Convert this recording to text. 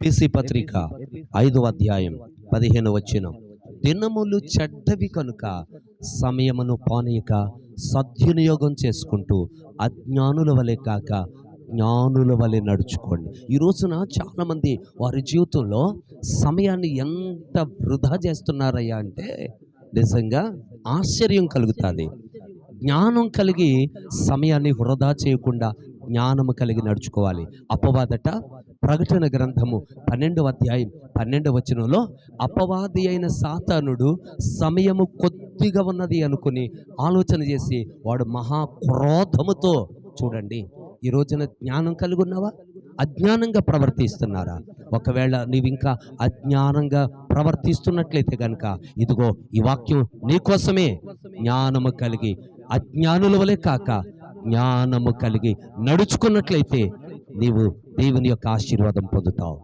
ఎఫెసీ పత్రిక 5వ అధ్యాయం 15వ వచనం. దినములు చెడ్డవి కనుక సమయమును పానీయక సద్వినియోగం చేసుకుంటూ అజ్ఞానుల వలె కాక జ్ఞానుల వలె నడుచుకోండి. ఈ రోజున చాలామంది వారి జీవితంలో సమయాన్ని ఎంత వృధా చేస్తున్నారయ్యా అంటే నిజంగా ఆశ్చర్యం కలుగుతుంది. జ్ఞానం కలిగి సమయాన్ని వృధా చేయకుండా జ్ఞానము కలిగి నడుచుకోవాలి. అపవాదట ప్రకటన గ్రంథము 12వ అధ్యాయం 12వ వచనంలో, అపవాది అయిన సాతానుడు సమయము కొద్దిగా ఉన్నది అనుకుని ఆలోచన చేసి వాడు మహా క్రోధముతో, చూడండి ఈ రోజున జ్ఞానం కలిగి ఉన్నావా, అజ్ఞానంగా ప్రవర్తిస్తున్నారా? ఒకవేళ నీవింకా అజ్ఞానంగా ప్రవర్తిస్తున్నట్లయితే కనుక ఇదిగో ఈ వాక్యం నీకోసమే. జ్ఞానము కలిగి అజ్ఞానుల వలె కాక జ్ఞానము కలిగి నడుచుకున్నట్లయితే నీవు దేవుని యొక్క ఆశీర్వాదం పొందుతావు.